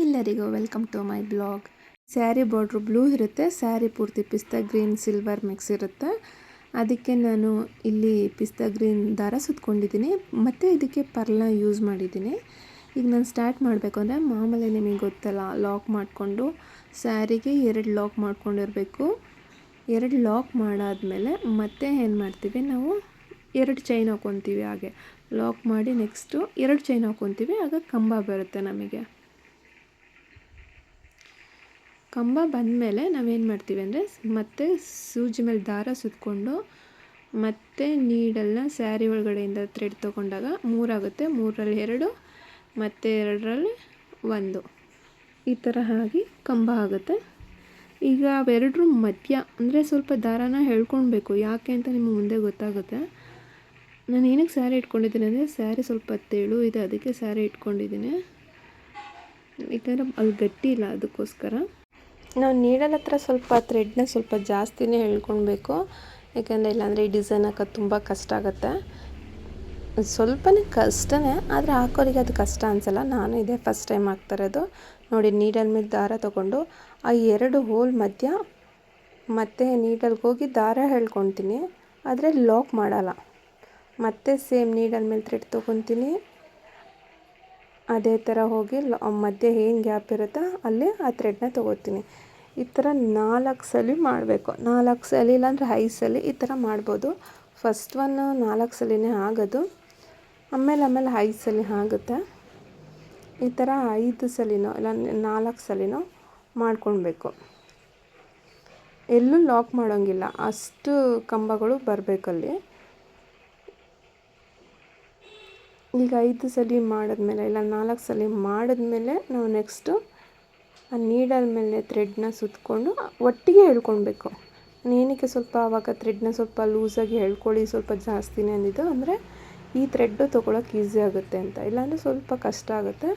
ಎಲ್ಲರಿಗೂ welcome to my blog. Sari border blue ಇರುತ್ತೆ, ಸ್ಯಾರಿ ಪೂರ್ತಿ ಪಿಸ್ತಾ ಗ್ರೀನ್ ಸಿಲ್ವರ್ ಮಿಕ್ಸ್ ಇರುತ್ತೆ. ಅದಕ್ಕೆ ನಾನು ಇಲ್ಲಿ ಪಿಸ್ತಾ ಗ್ರೀನ್ ದಾರ ಸುತ್ಕೊಂಡಿದ್ದೀನಿ ಮತ್ತು ಇದಕ್ಕೆ ಪರ್ಲ್ನ ಯೂಸ್ ಮಾಡಿದ್ದೀನಿ. ಈಗ ನಾನು ಸ್ಟಾರ್ಟ್ ಮಾಡಬೇಕು ಅಂದರೆ ಮಾಮೂಲಿ ನಿಮಗೆ ಗೊತ್ತಲ್ಲ, ಲಾಕ್ ಮಾಡಿಕೊಂಡು ಸ್ಯಾರಿಗೆ 2 ಲಾಕ್ ಮಾಡ್ಕೊಂಡಿರಬೇಕು. 2 ಲಾಕ್ ಮಾಡಾದಮೇಲೆ ಮತ್ತೆ ಏನು ಮಾಡ್ತೀವಿ, ನಾವು 2 ಚೈನ್ ಹಾಕ್ಕೊತೀವಿ. ಹಾಗೆ ಲಾಕ್ ಮಾಡಿ ನೆಕ್ಸ್ಟು 2 ಚೈನ್ ಹಾಕ್ಕೊತೀವಿ. ಆಗ ಕಂಬ ಬರುತ್ತೆ. ನಮಗೆ ಕಂಬ ಬಂದಮೇಲೆ ನಾವೇನು ಮಾಡ್ತೀವಿ ಅಂದರೆ ಮತ್ತೆ ಸೂಜಿ ಮೇಲೆ ದಾರ ಸುತ್ತಕೊಂಡು ಮತ್ತೆ ನೀಡಲ್ನ ಸ್ಯಾರಿ ಒಳಗಡೆಯಿಂದ ಥ್ರೆಡ್ ತೊಗೊಂಡಾಗ 3 ಆಗುತ್ತೆ. 3ರಲ್ಲಿ 2 ಮತ್ತು 2ರಲ್ಲಿ 1 ಈ ಥರ ಆಗಿ ಕಂಬ ಆಗುತ್ತೆ. ಈಗ ಅವೆರಡರ ಮಧ್ಯ ಅಂದರೆ ಸ್ವಲ್ಪ ದಾರಾನ ಎಳ್ಕೊಳ್ಬೇಕು. ಯಾಕೆ ಅಂತ ನಿಮಗೆ ಮುಂದೆ ಗೊತ್ತಾಗುತ್ತೆ. ನಾನು ಏನಕ್ಕೆ ಸ್ಯಾರಿ ಇಟ್ಕೊಂಡಿದ್ದೀನಿ ಅಂದರೆ ಸ್ಯಾರಿ ಸ್ವಲ್ಪ ತೆಳು ಇದೆ, ಅದಕ್ಕೆ ಸ್ಯಾರಿ ಇಟ್ಕೊಂಡಿದ್ದೀನಿ. ಯಾಕಂದರೆ ಅಲ್ಲಿ ಗಟ್ಟಿ ಇಲ್ಲ, ಅದಕ್ಕೋಸ್ಕರ ನಾವು ನೀಡಲ್ ಹತ್ರ ಸ್ವಲ್ಪ ಥ್ರೆಡ್ನ ಸ್ವಲ್ಪ ಜಾಸ್ತಿನೇ ಎಳ್ಕೊಳ್ಬೇಕು. ಯಾಕೆಂದರೆ ಇಲ್ಲಾಂದರೆ ಈ ಡಿಸೈನ್ ಹಾಕೋದು ತುಂಬ ಕಷ್ಟ ಆಗುತ್ತೆ. ಸ್ವಲ್ಪನೇ ಕಷ್ಟನೇ, ಆದರೆ ಹಾಕೋರಿಗೆ ಅದು ಕಷ್ಟ ಅನಿಸಲ್ಲ. ನಾನು ಇದೇ ಫಸ್ಟ್ ಟೈಮ್ ಹಾಕ್ತಾಯಿರೋದು. ನೋಡಿ, ನೀಡಲ್ ಮೇಲೆ ದಾರ ತೊಗೊಂಡು ಆ 2 ಹೋಲ್ ಮಧ್ಯ ಮತ್ತೆ ನೀಡಲ್ಗೆ ಹೋಗಿ ದಾರ ಎಳ್ಕೊತೀನಿ, ಆದರೆ ಲಾಕ್ ಮಾಡಲ್ಲ. ಮತ್ತೆ ಸೇಮ್ ನೀಡಲ್ ಮೇಲೆ ಥ್ರೆಡ್ ತೊಗೊತೀನಿ, ಅದೇ ಥರ ಹೋಗಿ ಮಧ್ಯೆ ಏನು ಗ್ಯಾಪ್ ಇರುತ್ತೋ ಅಲ್ಲಿ ಆ ಥ್ರೆಡ್ನ ತೊಗೋತೀನಿ. ಈ ಥರ 4 ಸಲ ಮಾಡಬೇಕು. 4 ಸಲ ಇಲ್ಲಾಂದರೆ 5 ಸಲ ಈ ಥರ ಮಾಡ್ಬೋದು. ಫಸ್ಟ್ 4 ಸಲನೇ ಆಗೋದು, ಆಮೇಲೆ 5 ಸಲ ಆಗುತ್ತೆ. ಈ ಥರ 5 ಸಲಿನೋ ಇಲ್ಲ 4 ಸಲಿನೋ ಮಾಡ್ಕೊಳ್ಬೇಕು. ಎಲ್ಲೂ ಲಾಕ್ ಮಾಡೋಂಗಿಲ್ಲ, ಅಷ್ಟು ಕಂಬಗಳು ಬರಬೇಕಲ್ಲಿ. ಈಗ 5 ಸಲ ಮಾಡಿದ್ಮೇಲೆ ಇಲ್ಲ 4 ಸಲ ಮಾಡಿದ್ಮೇಲೆ ನಾವು ನೆಕ್ಸ್ಟು ಆ ನೀಡಲ್ ಮೇಲೆ ಥ್ರೆಡ್ನ ಸುತ್ತಕೊಂಡು ಒಟ್ಟಿಗೆ ಎಳ್ಕೊಳ್ಬೇಕು. ಏನಕ್ಕೆ ಸ್ವಲ್ಪ ಆವಾಗ ಥ್ರೆಡ್ನ ಸ್ವಲ್ಪ ಲೂಸಾಗಿ ಎಳ್ಕೊಳ್ಳಿ, ಸ್ವಲ್ಪ ಜಾಸ್ತಿನೇ ಅಂದಿದ್ದು ಅಂದರೆ ಈ ಥ್ರೆಡ್ಡು ತೊಗೊಳಕ್ಕೆ ಈಸಿ ಆಗುತ್ತೆ ಅಂತ. ಇಲ್ಲಾಂದರೆ ಸ್ವಲ್ಪ ಕಷ್ಟ ಆಗುತ್ತೆ.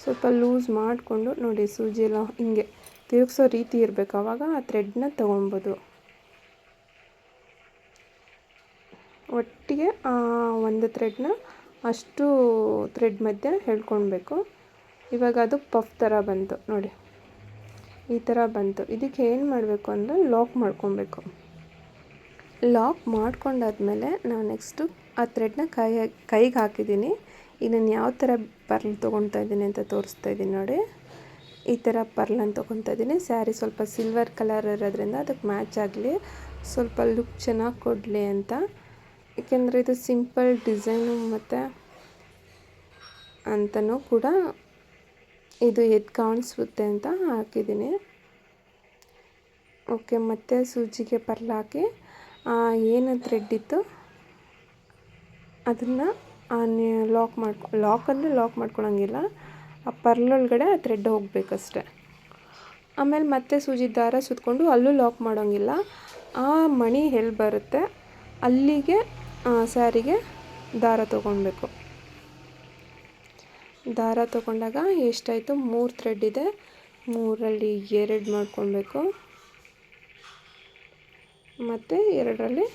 ಸ್ವಲ್ಪ ಲೂಸ್ ಮಾಡಿಕೊಂಡು ನೋಡಿ, ಸೂಜಿ ಎಲ್ಲ ಹಿಂಗೆ ತಿರುಗಿಸೋ ರೀತಿ ಇರಬೇಕು. ಆವಾಗ ಆ ಥ್ರೆಡ್ನ ತೊಗೊಬೋದು. ಒಟ್ಟಿಗೆ ಒಂದು ಥ್ರೆಡ್ನ ಅಷ್ಟು ಥ್ರೆಡ್ ಮಧ್ಯೆ ಎಳ್ಕೊಳ್ಬೇಕು. ಇವಾಗ ಅದು ಪಫ್ ಥರ ಬಂತು ನೋಡಿ, ಈ ಥರ ಬಂತು. ಇದಕ್ಕೆ ಏನು ಮಾಡಬೇಕು ಅಂದರೆ ಲಾಕ್ ಮಾಡ್ಕೊಬೇಕು. ಲಾಕ್ ಮಾಡ್ಕೊಂಡಾದ್ಮೇಲೆ ನಾವು ನೆಕ್ಸ್ಟು ಆ ಥ್ರೆಡ್ನ ಕೈಗೆ ಹಾಕಿದ್ದೀನಿ. ಈಗ ನಾನು ಯಾವ ಥರ ಪರ್ಲ್ ತೊಗೊಳ್ತಾ ಇದ್ದೀನಿ ಅಂತ ತೋರಿಸ್ತಾ ಇದ್ದೀನಿ ನೋಡಿ. ಈ ಥರ ಪರ್ಲನ್ನು ತೊಗೊತಾ ಇದ್ದೀನಿ. ಸ್ಯಾರಿ ಸ್ವಲ್ಪ ಸಿಲ್ವರ್ ಕಲರ್ ಇರೋದ್ರಿಂದ ಅದಕ್ಕೆ ಮ್ಯಾಚ್ ಆಗಲಿ, ಸ್ವಲ್ಪ ಲುಕ್ ಚೆನ್ನಾಗಿ ಕೊಡಲಿ ಅಂತ. ಏಕೆಂದರೆ ಇದು ಸಿಂಪಲ್ ಡಿಸೈನು ಮತ್ತು ಅಂತಲೂ ಕೂಡ ಇದು ಎದ್ದು ಕಾಣಿಸುತ್ತೆ ಅಂತ ಹಾಕಿದ್ದೀನಿ. ಓಕೆ, ಮತ್ತು ಸೂಜಿಗೆ ಪರ್ಲ್ ಹಾಕಿ ಏನು ಥ್ರೆಡ್ ಇತ್ತು ಅದನ್ನು ಲಾಕ್ ಮಾಡ್ಕೊಳಂಗಿಲ್ಲ. ಆ ಪರ್ಲ್ ಒಳಗಡೆ ಆ ಥ್ರೆಡ್ ಹೋಗಬೇಕಷ್ಟೆ. ಆಮೇಲೆ ಮತ್ತೆ ಸೂಜಿ ದಾರ ಸುತ್ತಕೊಂಡು ಅಲ್ಲೂ ಲಾಕ್ ಮಾಡೋಂಗಿಲ್ಲ. ಆ ಮಣಿ ಎಲ್ಲಿ ಬರುತ್ತೆ ಅಲ್ಲಿಗೆ ಸ್ಯಾರಿಗೆ ದಾರ ತೊಗೊಳ್ಬೇಕು. ದಾರ ತೊಗೊಂಡಾಗ ಎಷ್ಟಾಯಿತು, 3 ಥ್ರೆಡ್ ಇದೆ, 3ರಲ್ಲಿ 2 ಮಾಡ್ಕೊಳ್ಬೇಕು ಮತ್ತು 2ರಲ್ಲಿ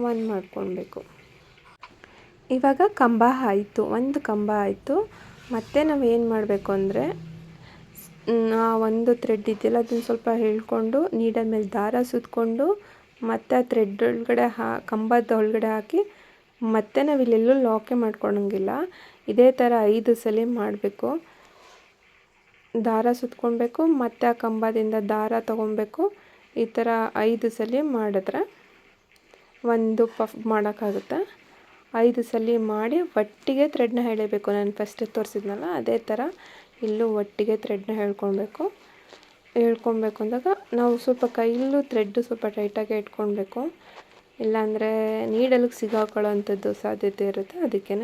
1 ಮಾಡ್ಕೊಳ್ಬೇಕು. ಇವಾಗ ಕಂಬ ಆಯಿತು, ಒಂದು ಕಂಬ ಆಯಿತು. ಮತ್ತು ನಾವು ಏನು ಮಾಡಬೇಕು ಅಂದರೆ ಒಂದು ಥ್ರೆಡ್ ಇದೆಯಲ್ಲ ಅದನ್ನು ಸ್ವಲ್ಪ ಎಳ್ಕೊಂಡು ನೀಡಲ್ ಮೇಲೆ ದಾರ ಸುತ್ತಕೊಂಡು ಮತ್ತು ಆ ಥ್ರೆಡ್ ಒಳಗಡೆ ಕಂಬದ ಒಳಗಡೆ ಹಾಕಿ ಮತ್ತೆ ನಾವು ಇಲ್ಲೆಲ್ಲೂ ಲಾಕೇ ಮಾಡ್ಕೊಳಂಗಿಲ್ಲ. ಇದೇ ಥರ 5 ಸಲ ಮಾಡಬೇಕು. ದಾರ ಸುತ್ಕೊಳ್ಬೇಕು, ಮತ್ತು ಆ ಕಂಬದಿಂದ ದಾರ ತೊಗೊಬೇಕು. ಈ ಥರ 5 ಸಲ ಮಾಡಿದ್ರೆ ಒಂದು ಪಫ್ ಮಾಡೋಕ್ಕಾಗುತ್ತೆ. 5 ಸಲ ಮಾಡಿ ಒಟ್ಟಿಗೆ ಥ್ರೆಡ್ನ ಎಳಿಬೇಕು. ನಾನು ಫಸ್ಟ್ ತೋರಿಸಿದ್ನಲ್ಲ ಅದೇ ಥರ ಇಲ್ಲೂ ಒಟ್ಟಿಗೆ ಥ್ರೆಡ್ನ ಎಳ್ಕೊಳ್ಬೇಕು ಅಂದಾಗ ನಾವು ಸ್ವಲ್ಪ ಕೈಯಲ್ಲೂ ಥ್ರೆಡ್ಡು ಸ್ವಲ್ಪ ಟೈಟಾಗಿ ಇಟ್ಕೊಳ್ಬೇಕು. ಇಲ್ಲಾಂದರೆ ನೀಡಲಿಗೆ ಸಿಗಾಕೊಳ್ಳೋ ಅಂಥದ್ದು ಸಾಧ್ಯತೆ ಇರುತ್ತೆ. ಅದಕ್ಕೇ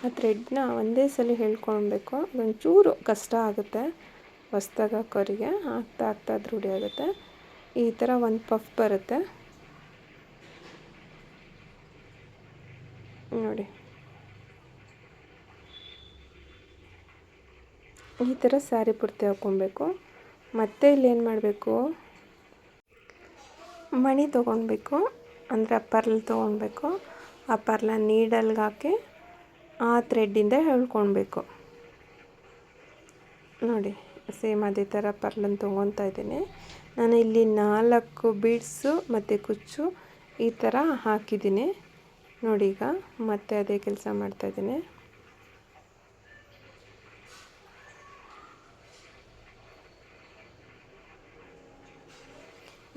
ಆ ಥ್ರೆಡ್ನ ಒಂದೇ ಸಲ ಎಳ್ಕೊಳ್ಬೇಕು. ಅದೊಂಚೂರು ಕಷ್ಟ ಆಗುತ್ತೆ ಹೊಸ್ದಾಗಿ ಹಾಕೋರಿಗೆ, ಆಗ್ತಾ ರೂಢಿ ಆಗುತ್ತೆ. ಈ ಥರ ಒಂದು ಪಫ್ ಬರುತ್ತೆ ನೋಡಿ. ಈ ಥರ ಸ್ಯಾರಿ ಪೂರ್ತಿ ಹಾಕ್ಕೊಬೇಕು. ಮತ್ತೆ ಇಲ್ಲಿ ಏನು ಮಾಡಬೇಕು, ಮಣಿ ತೊಗೊಳ್ಬೇಕು. ಅಂದರೆ ಆ ಪರ್ಲ್ ತೊಗೊಳ್ಬೇಕು. ಆ ಪರ್ಲ ನೀಡಲ್ಗೆ ಹಾಕಿ ಆ ಥ್ರೆಡ್ಡಿಂದ ಎಳ್ಕೊಳ್ಬೇಕು. ನೋಡಿ ಸೇಮ್ ಅದೇ ಥರ ಪರ್ಲನ್ನು ತೊಗೊತಾ ಇದ್ದೀನಿ. ನಾನು ಇಲ್ಲಿ 4 ಬೀಡ್ಸು ಮತ್ತು ಕುಚ್ಚು ಈ ಥರ ಹಾಕಿದ್ದೀನಿ ನೋಡಿ. ಈಗ ಮತ್ತೆ ಅದೇ ಕೆಲಸ ಮಾಡ್ತಾಯಿದ್ದೀನಿ.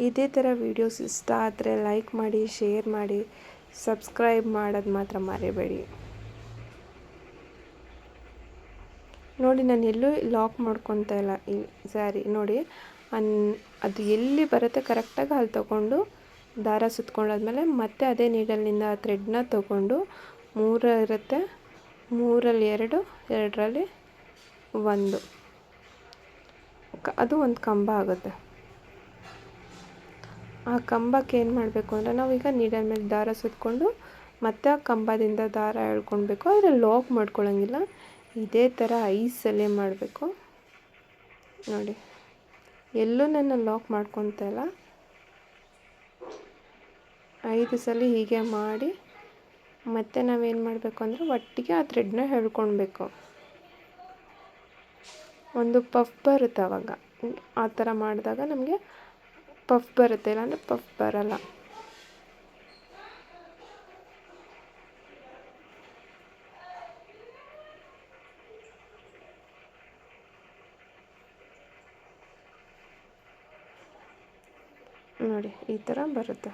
ಇದೇ ಥರ ವೀಡಿಯೋಸ್ ಇಷ್ಟ ಆದರೆ ಲೈಕ್ ಮಾಡಿ, ಶೇರ್ ಮಾಡಿ, ಸಬ್ಸ್ಕ್ರೈಬ್ ಮಾಡೋದು ಮಾತ್ರ ಮರಿಬೇಡಿ. ನೋಡಿ ನಾನು ಎಲ್ಲೂ ಲಾಕ್ ಮಾಡ್ಕೊತಾ ಇಲ್ಲ ಈ ಸ್ಯಾರಿ. ನೋಡಿ ಅದು ಎಲ್ಲಿ ಬರುತ್ತೆ ಕರೆಕ್ಟಾಗಿ ಅಲ್ಲಿ ತೊಗೊಂಡು ದಾರ ಸುತ್ಕೊಂಡಾದ್ಮೇಲೆ ಮತ್ತೆ ಅದೇ ನೀಡಲ್ನಿಂದ ಆ ಥ್ರೆಡ್ನ ತೊಗೊಂಡು 3 ಇರುತ್ತೆ, 3ರಲ್ಲಿ 2, 2ರಲ್ಲಿ 1 ಅದು ಒಂದು ಕಂಬ ಆಗುತ್ತೆ. ಆ ಕಂಬಕ್ಕೆ ಏನು ಮಾಡಬೇಕು ಅಂದರೆ ನಾವೀಗ ನೀಡಲ್ ಮೇಲೆ ದಾರ ಸುತ್ಕೊಂಡು ಮತ್ತೆ ಆ ಕಂಬದಿಂದ ದಾರ ಎಳ್ಕೊಳ್ಬೇಕು. ಆದರೆ ಲಾಕ್ ಮಾಡ್ಕೊಳ್ಳೋಂಗಿಲ್ಲ. ಇದೇ ಥರ 5 ಸಲ ಮಾಡಬೇಕು. ನೋಡಿ ಎಲ್ಲೂ ನಾನು ಲಾಕ್ ಮಾಡ್ಕೊತಾ ಇಲ್ಲ. 5 ಸಲ ಹೀಗೆ ಮಾಡಿ ಮತ್ತೆ ನಾವೇನು ಮಾಡಬೇಕು ಅಂದರೆ ಒಟ್ಟಿಗೆ ಆ ಥ್ರೆಡ್ನ ಎಳ್ಕೊಳ್ಬೇಕು. ಒಂದು ಪಫ್ ಬರುತ್ತೆ ಆವಾಗ. ಆ ಥರ ಮಾಡಿದಾಗ ನಮಗೆ ಪಫ್ ಬರುತ್ತೆ, ಇಲ್ಲಾಂದರೆ ಪಫ್ ಬರಲ್ಲ. ನೋಡಿ ಈ ಥರ ಬರುತ್ತೆ.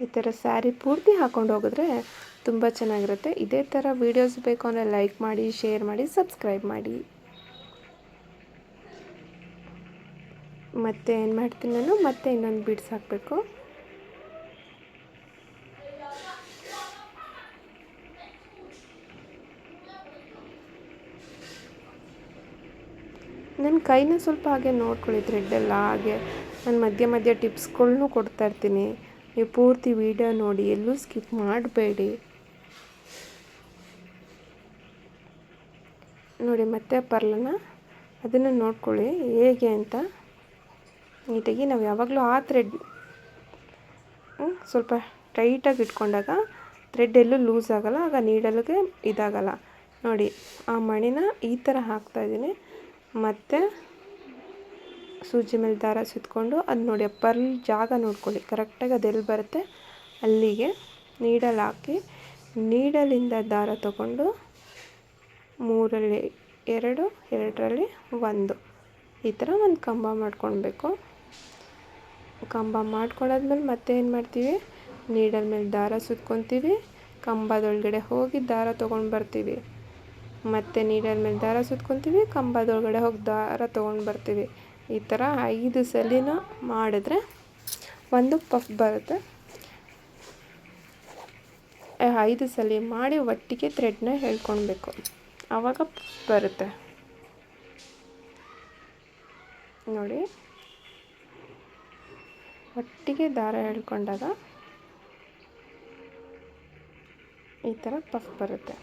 ಈ ಥರ ಸ್ಯಾರಿ ಪೂರ್ತಿ ಹಾಕ್ಕೊಂಡು ಹೋಗಿದ್ರೆ ತುಂಬ ಚೆನ್ನಾಗಿರುತ್ತೆ. ಇದೇ ಥರ ವೀಡಿಯೋಸ್ ಬೇಕು ಅಂದರೆ ಲೈಕ್ ಮಾಡಿ, ಶೇರ್ ಮಾಡಿ, ಸಬ್ಸ್ಕ್ರೈಬ್ ಮಾಡಿ. ಮತ್ತೆ ಏನು ಮಾಡ್ತೀನಿ ನಾನು, ಮತ್ತೆ ಇನ್ನೊಂದು ಬೀಡ್ಸ್ ಹಾಕಬೇಕು. ನನ್ನ ಕೈನ ಸ್ವಲ್ಪ ಹಾಗೆ ನೋಡ್ಕೊಳ್ಳಿ, ಥ್ರೆಡ್ಡೆಲ್ಲ ಹಾಗೆ ನಾನು ಮಧ್ಯೆ ಮಧ್ಯೆ ಟಿಪ್ಸ್ಗಳ್ನೂ ಕೊಡ್ತಾಯಿರ್ತೀನಿ. ನೀವು ಪೂರ್ತಿ ವೀಡಿಯೋ ನೋಡಿ, ಎಲ್ಲೂ ಸ್ಕಿಪ್ ಮಾಡಬೇಡಿ. ನೋಡಿ ಮತ್ತೆ ಪರ್ಲನ್ನ ಅದನ್ನು ನೋಡ್ಕೊಳ್ಳಿ ಹೇಗೆ ಅಂತ ನೀಟಾಗಿ. ನಾವು ಯಾವಾಗಲೂ ಆ ಥ್ರೆಡ್ ಸ್ವಲ್ಪ ಟೈಟಾಗಿ ಇಟ್ಕೊಂಡಾಗ ಥ್ರೆಡ್ ಎಲ್ಲೂ ಲೂಸ್ ಆಗೋಲ್ಲ, ಆಗ ನೀಡಲ್ಗೆ ಇದಾಗಲ್ಲ. ನೋಡಿ ಆ ಮಣಿನ ಈ ಥರ ಹಾಕ್ತಾಯಿದ್ದೀನಿ. ಮತ್ತು ಸೂಜಿ ಮೇಲೆ ದಾರ ಸುತ್ಕೊಂಡು ಅದು ನೋಡಿ ಆ ಪರ್ಲ್ ಜಾಗ ನೋಡ್ಕೊಳ್ಳಿ ಕರೆಕ್ಟಾಗಿ ಅದೆಲ್ಲಿ ಬರುತ್ತೆ ಅಲ್ಲಿಗೆ ನೀಡಲ್ ಹಾಕಿ ನೀಡಲಿಂದ ದಾರ ತಗೊಂಡು 3ರಲ್ಲಿ 2, 2ರಲ್ಲಿ 1 ಈ ಥರ ಒಂದು ಕಂಬ ಮಾಡ್ಕೊಳ್ಬೇಕು. ಕಂಬ ಮಾಡ್ಕೊಂಡಾದ್ಮೇಲೆ ಮತ್ತೆ ಏನು ಮಾಡ್ತೀವಿ, ನೀಡಲ್ ಮೇಲೆ ದಾರ ಸುತ್ಕೊತೀವಿ, ಕಂಬದೊಳಗಡೆ ಹೋಗಿ ದಾರ ತೊಗೊಂಡು ಬರ್ತೀವಿ. ಮತ್ತು ನೀಡಲ್ ಮೇಲೆ ದಾರ ಸುತ್ಕೊತೀವಿ, ಕಂಬದೊಳಗಡೆ ಹೋಗಿ ದಾರ ತೊಗೊಂಡು ಬರ್ತೀವಿ. ಈ ಥರ 5 ಸಲಿನ ಮಾಡಿದ್ರೆ ಒಂದು ಪಫ್ ಬರುತ್ತೆ. 5 ಸಲ ಮಾಡಿ ಒಟ್ಟಿಗೆ ಥ್ರೆಡ್ನ ಎಳ್ಕೊಳ್ಬೇಕು, ಆವಾಗ ಪಫ್ ಬರುತ್ತೆ. ನೋಡಿ ಒಟ್ಟಿಗೆ ದಾರ ಎಳ್ಕೊಂಡಾಗ ಈ ಥರ ಪಫ್ ಬರುತ್ತೆ.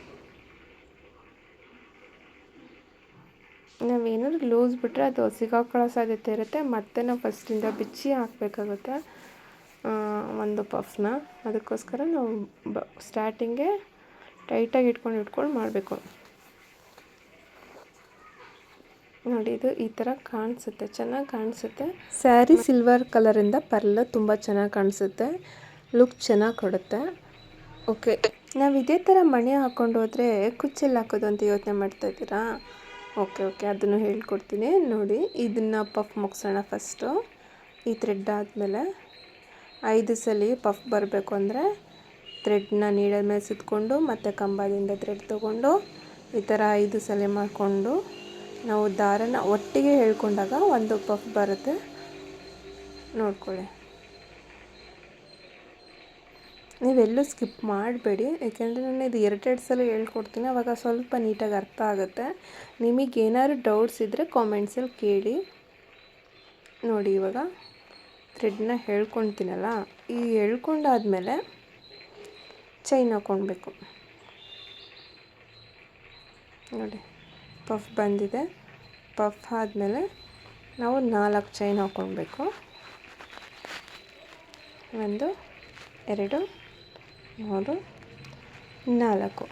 ನಾವೇನಾದ್ರು ಲೂಸ್ ಬಿಟ್ಟರೆ ಅದು ಸಿಗಾಕೊಳ್ಳೋ ಸಾಧ್ಯತೆ ಇರುತ್ತೆ. ಮತ್ತು ನಾವು ಫಸ್ಟಿಂದ ಬಿಚ್ಚಿ ಹಾಕಬೇಕಾಗುತ್ತೆ ಒಂದು ಪಫ್ನ. ಅದಕ್ಕೋಸ್ಕರ ನಾವು ಸ್ಟಾರ್ಟಿಂಗೇ ಟೈಟಾಗಿ ಇಟ್ಕೊಂಡು ಮಾಡಬೇಕು. ನೋಡಿ ಇದು ಈ ಥರ ಕಾಣಿಸುತ್ತೆ, ಚೆನ್ನಾಗಿ ಕಾಣಿಸುತ್ತೆ. ಸ್ಯಾರಿ ಸಿಲ್ವರ್ ಕಲರಿಂದ ಪರ್ಲ್ ತುಂಬ ಚೆನ್ನಾಗಿ ಕಾಣಿಸುತ್ತೆ, ಲುಕ್ ಚೆನ್ನಾಗಿ ಕೊಡುತ್ತೆ. ಓಕೆ, ನಾವು ಇದೇ ಥರ ಮಣಿ ಹಾಕ್ಕೊಂಡು ಹೋದರೆ ಕುಚ್ಚೆಲ್ಲಿ ಹಾಕೋದು ಅಂತ ಯೋಚನೆ ಮಾಡ್ತಾಯಿದ್ದೀರಾ? ಓಕೆ ಅದನ್ನು ಹೇಳ್ಕೊಡ್ತೀನಿ ನೋಡಿ. ಇದನ್ನು ಪಫ್ ಮುಗಿಸೋಣ ಫಸ್ಟು. ಈ ಥ್ರೆಡ್ ಆದಮೇಲೆ 5 ಸಲ ಪಫ್ ಬರಬೇಕು ಅಂದರೆ ಥ್ರೆಡ್ನ ನೀಡಲ್ ಮೇಲೆ ಸುತ್ಕೊಂಡು ಮತ್ತು ಕಂಬದಿಂದ ಥ್ರೆಡ್ ತೊಗೊಂಡು ಈ ಥರ 5 ಸಲ ಮಾಡಿಕೊಂಡು ನಾವು ದಾರನ ಒಟ್ಟಿಗೆ ಹೇಳ್ಕೊಂಡಾಗ ಒಂದು ಪಫ್ ಬರುತ್ತೆ. ನೋಡ್ಕೊಳ್ಳಿ, ನೀವೆಲ್ಲೂ ಸ್ಕಿಪ್ ಮಾಡಬೇಡಿ, ಏಕೆಂದರೆ ನಾನು ಇದು 2 ಸಲ ಹೇಳ್ಕೊಡ್ತೀನಿ, ಆವಾಗ ಸ್ವಲ್ಪ ನೀಟಾಗಿ ಅರ್ಥ ಆಗುತ್ತೆ. ನಿಮಗೇನಾದ್ರು ಡೌಟ್ಸ್ ಇದ್ದರೆ ಕಾಮೆಂಟ್ಸಲ್ಲಿ ಕೇಳಿ. ನೋಡಿ ಇವಾಗ ಥ್ರೆಡ್ನ ಹೇಳ್ಕೊಳ್ತೀನಲ್ಲ, ಈ ಹೇಳ್ಕೊಂಡಾದ್ಮೇಲೆ ಚೈನ್ ಹಾಕ್ಕೊಳ್ಬೇಕು. ನೋಡಿ ಪಫ್ ಬಂದಿದೆ. ಪಫ್ ಆದಮೇಲೆ ನಾವು 4 ಚೈನ್ ಹಾಕ್ಕೊಳ್ಬೇಕು. 1 2 3 4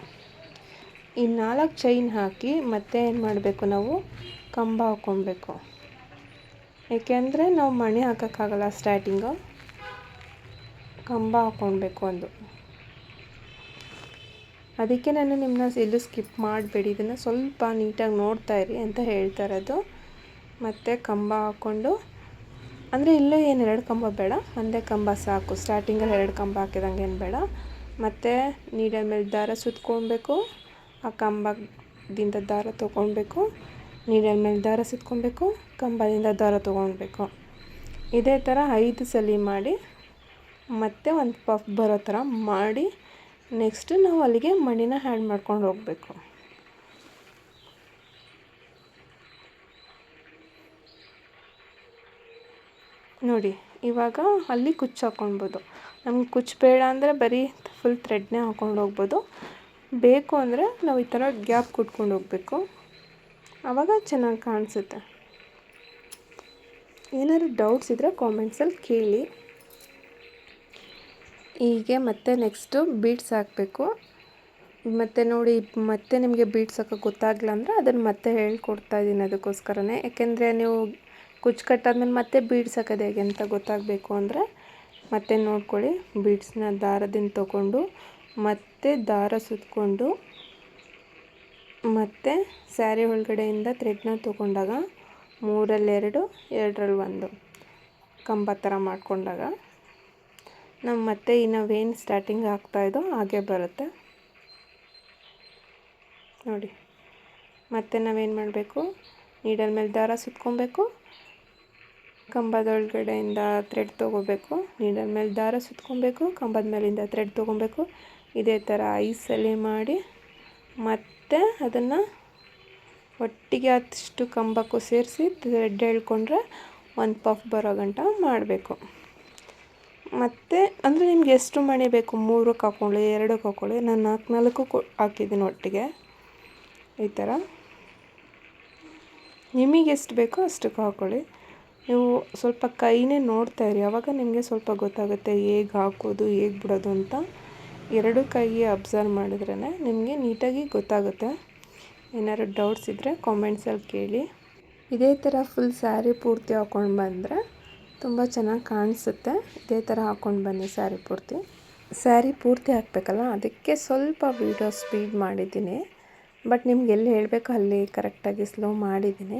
ಈ 4 ಚೈನ್ ಹಾಕಿ ಮತ್ತೆ ಏನು ಮಾಡಬೇಕು, ನಾವು ಕಂಬ ಹಾಕ್ಕೊಳ್ಬೇಕು. ಏಕೆಂದರೆ ನಾವು ಮಣಿ ಹಾಕೋಕ್ಕಾಗಲ್ಲ, ಸ್ಟಾರ್ಟಿಂಗು ಕಂಬ ಹಾಕ್ಕೊಳ್ಬೇಕು ಒಂದು. ಅದಕ್ಕೆ ನಾನು ನಿಮ್ಮನ್ನ ಎಲ್ಲೂ ಸ್ಕಿಪ್ ಮಾಡಬೇಡಿ, ಇದನ್ನು ಸ್ವಲ್ಪ ನೀಟಾಗಿ ನೋಡ್ತಾ ಇರಿ ಅಂತ ಹೇಳ್ತಾ ಇರೋದು. ಮತ್ತು ಕಂಬ ಹಾಕ್ಕೊಂಡು, ಅಂದರೆ ಇಲ್ಲೂ ಏನು 2 ಕಂಬ ಬೇಡ, ಒಂದೇ ಕಂಬ ಸಾಕು. ಸ್ಟಾರ್ಟಿಂಗಲ್ಲಿ 2 ಕಂಬ ಹಾಕಿದಂಗೆ ಏನು ಬೇಡ. ಮತ್ತು ನೀಡಲ್ ಮೇಲೆ ದಾರ ಸುತ್ಕೊಳ್ಬೇಕು, ಆ ಕಂಬದಿಂದ ದಾರ ತೊಗೊಳ್ಬೇಕು, ನೀಡಲ್ ಮೇಲೆ ದಾರ ಸುತ್ಕೊಳ್ಬೇಕು, ಕಂಬದಿಂದ ದಾರ ತೊಗೊಳ್ಬೇಕು. ಇದೇ ಥರ 5 ಸಲ ಮಾಡಿ ಮತ್ತೆ ಒಂದು ಪಫ್ ಬರೋ ಥರ ಮಾಡಿ ನೆಕ್ಸ್ಟ್ ನಾವು ಅಲ್ಲಿಗೆ ಮಣಿನ ಆ್ಯಡ್ ಮಾಡ್ಕೊಂಡು ಹೋಗಬೇಕು. ನೋಡಿ, ಇವಾಗ ಅಲ್ಲಿ ಕುಚ್ಚು ಹಾಕ್ಕೊಳ್ಬೋದು. ನಮ್ಗೆ ಕುಚ್ಚು ಬೇಡ ಅಂದರೆ ಬರೀ ಫುಲ್ ಥ್ರೆಡ್ನೇ ಹಾಕ್ಕೊಂಡು ಹೋಗ್ಬೋದು. ಬೇಕು ಅಂದರೆ ನಾವು ಈ ಥರ ಗ್ಯಾಪ್ ಕೊಟ್ಕೊಂಡು ಹೋಗಬೇಕು, ಆವಾಗ ಚೆನ್ನಾಗಿ ಕಾಣಿಸುತ್ತೆ. ಏನಾದ್ರು ಡೌಟ್ಸ್ ಇದ್ದರೆ ಕಾಮೆಂಟ್ಸಲ್ಲಿ ಕೇಳಿ. ಹೀಗೆ ಮತ್ತೆ ನೆಕ್ಸ್ಟು ಬೀಡ್ಸ್ ಹಾಕಬೇಕು. ಮತ್ತು ನೋಡಿ, ಮತ್ತೆ ನಿಮಗೆ ಬೀಡ್ಸ್ ಹಾಕೋಕ್ಕೆ ಗೊತ್ತಾಗಲ್ಲ ಅಂದರೆ ಅದನ್ನು ಮತ್ತೆ ಹೇಳ್ಕೊಡ್ತಾ ಇದ್ದೀನಿ ಅದಕ್ಕೋಸ್ಕರನೇ. ಯಾಕೆಂದರೆ ನೀವು ಕುಚ್ಚು ಕಟ್ಟಾದ್ಮೇಲೆ ಮತ್ತೆ ಬೀಡ್ಸ್ ಹಾಕೋದು ಹೇಗೆ ಅಂತ ಗೊತ್ತಾಗಬೇಕು ಅಂದರೆ ಮತ್ತೆ ನೋಡ್ಕೊಳ್ಳಿ. ಬೀಡ್ಸ್ನ ದಾರದಿಂದ ತೊಗೊಂಡು ಮತ್ತೆ ದಾರ ಸುತ್ತಕೊಂಡು ಮತ್ತು ಸ್ಯಾರಿ ಒಳಗಡೆಯಿಂದ ಥ್ರೆಡ್ನ ತೊಗೊಂಡಾಗ 3ರಲ್ಲಿ 2, 2ರಲ್ಲಿ 1 ಕಂಬ ಥರ ಮಾಡ್ಕೊಂಡಾಗ ನಾವು ಮತ್ತೆ ನಾವೇನು ಸ್ಟಾರ್ಟಿಂಗ್ ಹಾಕ್ತಾಯಿದ್ದೋ ಹಾಗೆ ಬರುತ್ತೆ. ನೋಡಿ, ಮತ್ತೆ ನಾವೇನು ಮಾಡಬೇಕು, ನೀಡಲ್ ಮೇಲೆ ದಾರ ಸುತ್ಕೊಬೇಕು, ಕಂಬದೊಳಗಡೆಯಿಂದ ಥ್ರೆಡ್ ತೊಗೋಬೇಕು, ನೀಡಲ್ ಮೇಲೆ ದಾರ ಸುತ್ಕೊಬೇಕು, ಕಂಬದ ಮೇಲಿಂದ ಥ್ರೆಡ್ ತೊಗೊಬೇಕು. ಇದೇ ಥರ 5 ಸಲ ಮಾಡಿ ಮತ್ತೆ ಅದನ್ನು ಒಟ್ಟಿಗೆ ಅಷ್ಟು ಕಂಬಕ್ಕೂ ಸೇರಿಸಿ ಥ್ರೆಡ್ ಎಳ್ಕೊಂಡ್ರೆ ಒಂದು ಪಫ್ ಬರೋ ಗಂಟ ಮಾಡಬೇಕು. ಮತ್ತು ಅಂದರೆ ನಿಮ್ಗೆ ಎಷ್ಟು ಮಣಿ ಬೇಕು, 3ಕ್ಕೆ ಹಾಕ್ಕೊಳ್ಳಿ, 2ಕ್ಕೆ ಹಾಕ್ಕೊಳ್ಳಿ. ನಾನು 4 ಹಾಕಿದ್ದೀನಿ ಒಟ್ಟಿಗೆ. ಈ ಥರ ನಿಮಗೆ ಎಷ್ಟು ಬೇಕೋ ಅಷ್ಟಕ್ಕೆ ಹಾಕ್ಕೊಳ್ಳಿ. ನೀವು ಸ್ವಲ್ಪ ಕೈನೇ ನೋಡ್ತಾ ಇರಿ, ಆವಾಗ ನಿಮಗೆ ಸ್ವಲ್ಪ ಗೊತ್ತಾಗುತ್ತೆ ಹೇಗೆ ಹಾಕೋದು ಹೇಗೆ ಬಿಡೋದು ಅಂತ. 2 ಕೈ ಅಬ್ಸರ್ವ್ ಮಾಡಿದ್ರೇ ನಿಮಗೆ ನೀಟಾಗಿ ಗೊತ್ತಾಗುತ್ತೆ. ಏನಾದ್ರು ಡೌಟ್ಸ್ ಇದ್ದರೆ ಕಾಮೆಂಟ್ಸಲ್ಲಿ ಕೇಳಿ. ಇದೇ ಥರ ಫುಲ್ ಸ್ಯಾರಿ ಪೂರ್ತಿ ಹಾಕ್ಕೊಂಡು ಬಂದರೆ ತುಂಬ ಚೆನ್ನಾಗಿ ಕಾಣಿಸುತ್ತೆ. ಇದೇ ಥರ ಹಾಕ್ಕೊಂಡು ಬನ್ನಿ ಸ್ಯಾರಿ ಪೂರ್ತಿ ಹಾಕಬೇಕಲ್ಲ, ಅದಕ್ಕೆ ಸ್ವಲ್ಪ ವೀಡಿಯೋ ಸ್ಪೀಡ್ ಮಾಡಿದ್ದೀನಿ. ಬಟ್ ನಿಮ್ಗೆ ಎಲ್ಲಿ ಹೇಳಬೇಕು ಅಲ್ಲಿ ಕರೆಕ್ಟಾಗಿ ಸ್ಲೋ ಮಾಡಿದ್ದೀನಿ.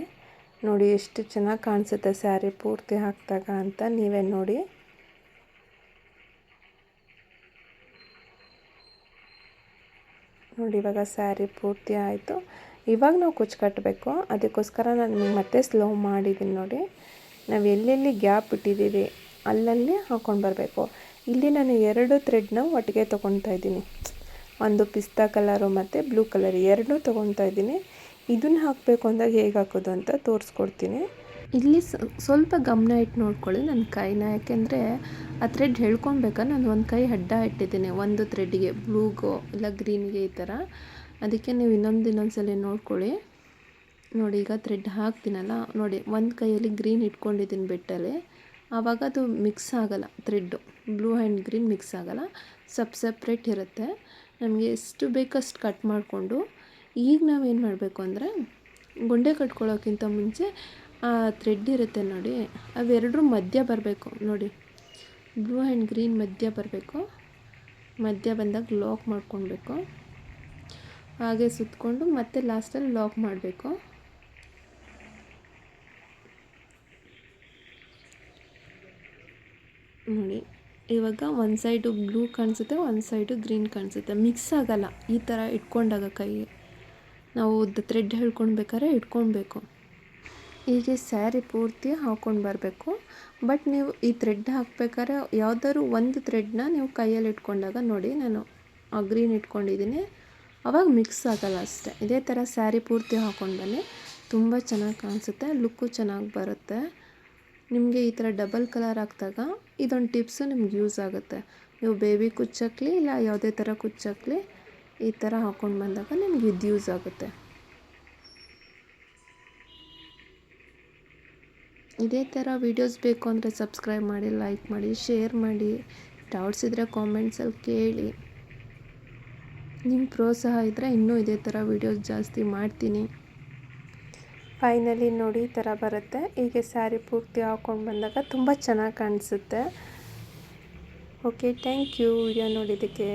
ನೋಡಿ ಎಷ್ಟು ಚೆನ್ನಾಗಿ ಕಾಣಿಸುತ್ತೆ ಸ್ಯಾರಿ ಪೂರ್ತಿ ಹಾಕಿದಾಗ ಅಂತ ನೀವೇ ನೋಡಿ. ನೋಡಿ, ಇವಾಗ ಸ್ಯಾರಿ ಪೂರ್ತಿ ಆಯಿತು. ಇವಾಗ ನಾವು ಕುಚ್ಚು ಕಟ್ಟಬೇಕು, ಅದಕ್ಕೋಸ್ಕರ ನಾನು ನಿಮಗೆ ಮತ್ತೆ ಸ್ಲೋ ಮಾಡಿದ್ದೀನಿ. ನೋಡಿ, ನಾವು ಎಲ್ಲೆಲ್ಲಿ ಗ್ಯಾಪ್ ಇಟ್ಟಿದ್ದೀವಿ ಅಲ್ಲಲ್ಲಿ ಹಾಕ್ಕೊಂಡು ಬರಬೇಕು. ಇಲ್ಲಿ ನಾನು 2 ಥ್ರೆಡ್ನ ಒಟ್ಟಿಗೆ ತೊಗೊಳ್ತಾ ಇದ್ದೀನಿ. ಒಂದು ಪಿಸ್ತಾ ಕಲರು ಮತ್ತು ಬ್ಲೂ ಕಲರ್ 2 ತೊಗೊಳ್ತಾ ಇದ್ದೀನಿ. ಇದನ್ನು ಹಾಕಬೇಕು ಅಂದಾಗ ಹೇಗೆ ಹಾಕೋದು ಅಂತ ತೋರಿಸ್ಕೊಡ್ತೀನಿ. ಇಲ್ಲಿ ಸ್ವಲ್ಪ ಗಮನ ಇಟ್ಟು ನೋಡ್ಕೊಳ್ಳಿ ನನ್ನ ಕೈನ, ಯಾಕೆಂದರೆ ಆ ಥ್ರೆಡ್ ಹೇಳ್ಕೊಳ್ಬೇಕಾದ್ರೆ ನಾನು ಒಂದು ಕೈ ಅಡ್ಡ ಇಟ್ಟಿದ್ದೀನಿ ಒಂದು ಥ್ರೆಡ್ಡಿಗೆ, ಬ್ಲೂಗೋ ಇಲ್ಲ ಗ್ರೀನ್ಗೆ ಈ ಥರ. ಅದಕ್ಕೆ ನೀವು ಇನ್ನೊಂದ್ಸಲ ನೋಡ್ಕೊಳ್ಳಿ. ನೋಡಿ, ಈಗ ಥ್ರೆಡ್ ಹಾಕ್ತೀನಲ್ಲ, ನೋಡಿ ಒಂದು ಕೈಯಲ್ಲಿ ಗ್ರೀನ್ ಇಟ್ಕೊಂಡಿದ್ದೀನಿ ಬೆಟ್ಟಲ್ಲಿ, ಆವಾಗ ಅದು ಮಿಕ್ಸ್ ಆಗೋಲ್ಲ. Thread blue and green mix ಆಗೋಲ್ಲ, ಸಪ್ರೇಟ್ ಇರುತ್ತೆ. ನಮಗೆ ಎಷ್ಟು ಬೇಕಷ್ಟು ಕಟ್ ಮಾಡಿಕೊಂಡು ಈಗ ನಾವೇನು ಮಾಡಬೇಕು ಅಂದರೆ ಗೊಂಡೆ ಕಟ್ಕೊಳ್ಳೋಕ್ಕಿಂತ ಮುಂಚೆ ಆ ಥ್ರೆಡ್ ಇರುತ್ತೆ ನೋಡಿ, ಅವೆರಡರ ಮಧ್ಯ ಬರಬೇಕು. ನೋಡಿ, ಬ್ಲೂ ಆ್ಯಂಡ್ ಗ್ರೀನ್ ಮಧ್ಯ ಬರಬೇಕು. ಮಧ್ಯ ಬಂದಾಗ ಲಾಕ್ ಮಾಡ್ಕೊಳ್ಬೇಕು. ಹಾಗೆ ಸುತ್ತಕೊಂಡು ಮತ್ತೆ ಲಾಸ್ಟಲ್ಲಿ ಲಾಕ್ ಮಾಡಬೇಕು. ನೋಡಿ, ಇವಾಗ ಒಂದು ಸೈಡು ಬ್ಲೂ ಕಾಣಿಸುತ್ತೆ, ಒಂದು ಸೈಡು ಗ್ರೀನ್ ಕಾಣಿಸುತ್ತೆ, ಮಿಕ್ಸ್ ಆಗೋಲ್ಲ. ಈ ಥರ ಇಟ್ಕೊಂಡಾಗ ಕೈಗೆ ನಾವು ಥ್ರೆಡ್ ಹೇಳ್ಕೊಳ್ಬೇಕಾದ್ರೆ ಇಟ್ಕೊಳ್ಬೇಕು. ಹೀಗೆ ಸ್ಯಾರಿ ಪೂರ್ತಿ ಹಾಕ್ಕೊಂಡು ಬರಬೇಕು. ಬಟ್ ನೀವು ಈ ಥ್ರೆಡ್ ಹಾಕ್ಬೇಕಾದ್ರೆ ಯಾವುದಾದ್ರು ಒಂದು ಥ್ರೆಡ್ನ ನೀವು ಕೈಯಲ್ಲಿ ಇಟ್ಕೊಂಡಾಗ ನೋಡಿ, ನಾನು ಗ್ರೀನ್ ಇಟ್ಕೊಂಡಿದ್ದೀನಿ, ಆವಾಗ ಮಿಕ್ಸ್ ಆಗೋಲ್ಲ ಅಷ್ಟೇ. ಇದೇ ಥರ ಸ್ಯಾರಿ ಪೂರ್ತಿ ಹಾಕ್ಕೊಂಡು ಬನ್ನಿ, ತುಂಬ ಚೆನ್ನಾಗಿ ಕಾಣಿಸುತ್ತೆ, ಲುಕ್ಕು ಚೆನ್ನಾಗಿ ಬರುತ್ತೆ. ನಿಮಗೆ ಈ ಥರ ಡಬಲ್ ಕಲರ್ ಹಾಕಿದಾಗ ಇದೊಂದು ಟಿಪ್ಸು ನಿಮ್ಗೆ ಯೂಸ್ ಆಗುತ್ತೆ. ನೀವು ಬೇಬಿ ಕುಚ್ಚಾಕಲಿ ಇಲ್ಲ ಯಾವುದೇ ಥರ ಕುಚ್ಚಾಕಲಿ ಈ ಥರ ಹಾಕ್ಕೊಂಡು ಬಂದಾಗ ನಿಮ್ಗೆ ಇದು ಯೂಸ್ ಆಗುತ್ತೆ. ಇದೇ ಥರ ವೀಡಿಯೋಸ್ ಬೇಕು ಅಂದರೆ ಸಬ್ಸ್ಕ್ರೈಬ್ ಮಾಡಿ, ಲೈಕ್ ಮಾಡಿ, ಶೇರ್ ಮಾಡಿ. ಡೌಟ್ಸ್ ಇದ್ದರೆ ಕಾಮೆಂಟ್ಸಲ್ಲಿ ಕೇಳಿ. ನಿಮ್ಮ ಪ್ರೋತ್ಸಾಹ ಇದ್ದರೆ ಇನ್ನೂ ಇದೇ ಥರ ವೀಡಿಯೋಸ್ ಜಾಸ್ತಿ ಮಾಡ್ತೀನಿ. ಫೈನಲಿ ನೋಡಿ ಈ ಥರ ಬರುತ್ತೆ. ಹೀಗೆ ಸ್ಯಾರಿ ಪೂರ್ತಿ ಹಾಕ್ಕೊಂಡು ಬಂದಾಗ ತುಂಬ ಚೆನ್ನಾಗಿ ಕಾಣಿಸುತ್ತೆ. ಓಕೆ, ಥ್ಯಾಂಕ್ ಯು ವಿಡಿಯೋ ನೋಡಿದ್ದಕ್ಕೆ.